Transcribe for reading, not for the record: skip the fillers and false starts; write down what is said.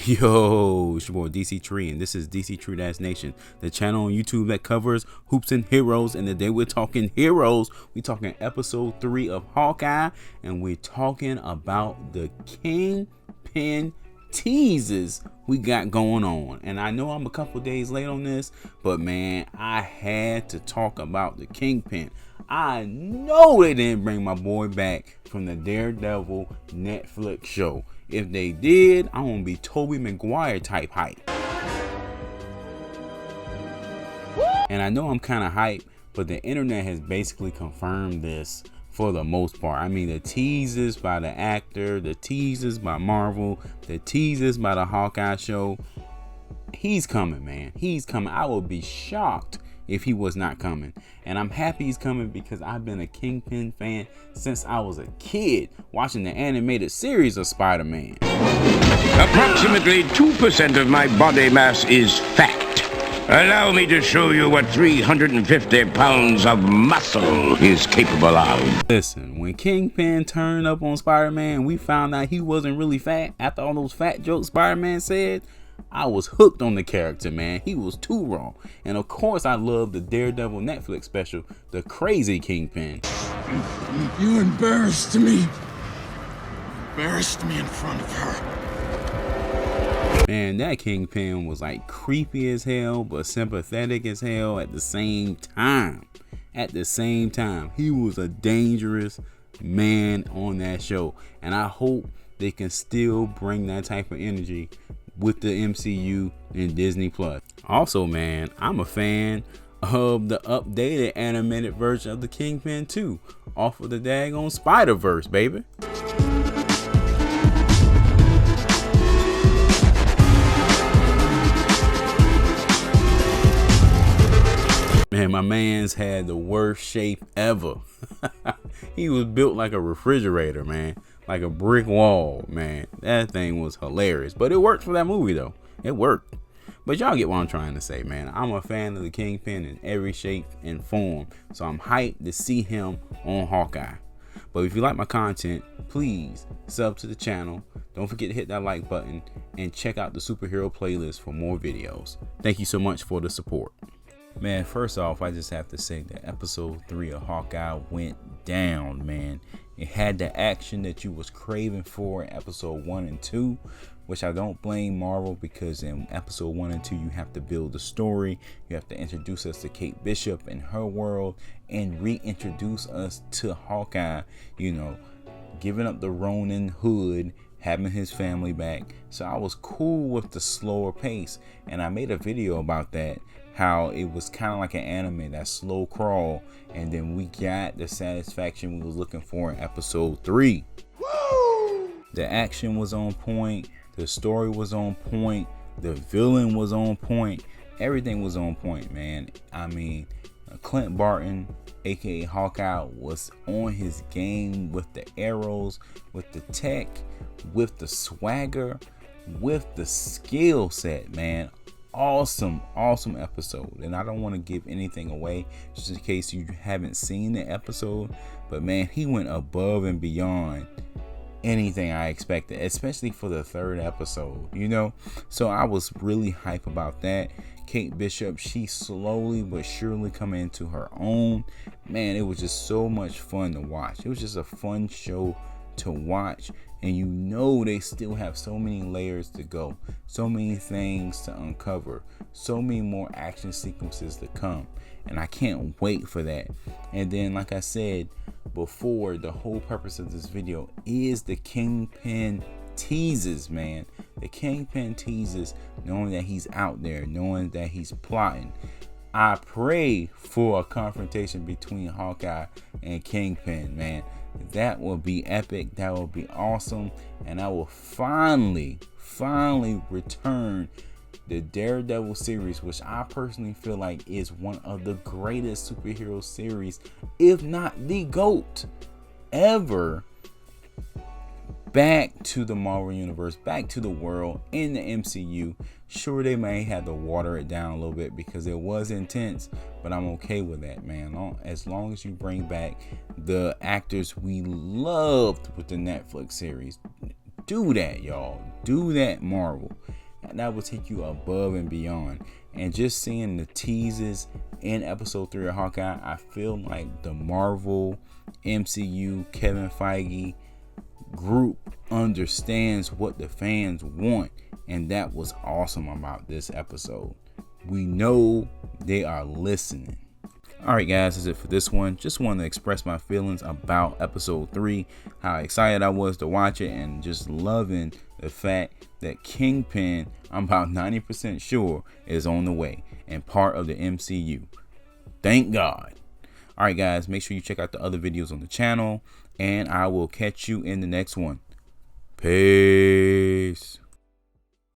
Yo, it's your boy Dctree, and this is Dctree-Nation, the channel on YouTube that covers hoops and heroes. And today we're talking heroes. We're talking episode 3 of Hawkeye, and we're talking about the Kingpin teases we got going on. And I know I'm a couple days late on this, but man, I had to talk about the Kingpin. I know they didn't bring my boy back from the Daredevil Netflix show. If they did, I'm gonna be Tobey Maguire type hype. And I know I'm kind of hype, but the internet has basically confirmed this for the most part. I mean, the teases by the actor, the teases by Marvel, the teases by the Hawkeye show. He's coming, man. He's coming. I would be shocked if he was not coming. And I'm happy he's coming because I've been a Kingpin fan since I was a kid watching the animated series of Spider-Man. Approximately 2% of my body mass is fat. Allow me to show you what 350 pounds of muscle is capable of. Listen, when Kingpin turned up on Spider-Man, we found out he wasn't really fat. After all those fat jokes Spider-Man said, I was hooked on the character, man. He was too raw. And of course, I love the Daredevil Netflix special, The Crazy Kingpin. You embarrassed me. Embarrassed me in front of her. Man, that Kingpin was like creepy as hell, but sympathetic as hell at the same time. At the same time, he was a dangerous man on that show. And I hope they can still bring that type of energy with the MCU and Disney Plus. Also, man, I'm a fan of the updated animated version of the Kingpin 2 off of the daggone Spider-Verse, baby. Man, my man's had the worst shape ever. He was built like a refrigerator, man. Like a brick wall, man. That thing was hilarious. But it worked for that movie, though. It worked. But y'all get what I'm trying to say, man. I'm a fan of the Kingpin in every shape and form. So I'm hyped to see him on Hawkeye. But if you like my content, please sub to the channel. Don't forget to hit that like button. And check out the superhero playlist for more videos. Thank you so much for the support. Man, first off, I just have to say that episode 3 of Hawkeye went down, man. It had the action that you was craving for in episode 1 and 2, which I don't blame Marvel, because in episode 1 and 2 you have to build the story. You have to introduce us to Kate Bishop and her world and reintroduce us to Hawkeye, you know, giving up the Ronin hood, having his family back. So I was cool with the slower pace, and I made a video about that, how it was kind of like an anime, that slow crawl, and then we got the satisfaction we was looking for in episode 3. Woo! The action was on point, the story was on point, the villain was on point, everything was on point, man. I mean, Clint Barton, aka Hawkeye, was on his game with the arrows, with the tech, with the swagger, with the skill set, man. Awesome episode. And I don't want to give anything away just in case you haven't seen the episode, but man, he went above and beyond anything I expected, especially for the 3rd episode, you know. So I was really hype about that. Kate Bishop, she slowly but surely coming into her own. Man, it was just so much fun to watch. It was just a fun show to watch, and you know they still have so many layers to go, so many things to uncover, so many more action sequences to come, and I can't wait for that. And then, like I said before, the whole purpose of this video is the Kingpin teases, man. The Kingpin teases, knowing that he's out there, knowing that he's plotting. I pray for a confrontation between Hawkeye and Kingpin, man. That will be epic. That will be awesome. And I will finally return the Daredevil series, which I personally feel like is one of the greatest superhero series, if not the GOAT ever, back to the Marvel Universe, back to the world in the MCU. Sure, they may have to water it down a little bit because it was intense, but I'm okay with that, man. As long as you bring back the actors we loved with the Netflix series, Do that, y'all. Do that, Marvel. That will take you above and beyond. And just seeing the teases in episode 3 of Hawkeye, I feel like the Marvel MCU Kevin Feige group understands what the fans want, and that was awesome about this episode. We know they are listening. Alright guys, that's it for this one. Just wanted to express my feelings about episode 3, how excited I was to watch it, and just loving the fact that Kingpin, I'm about 90% sure, is on the way and part of the MCU. Thank God. Alright guys, make sure you check out the other videos on the channel, and I will catch you in the next one. Peace.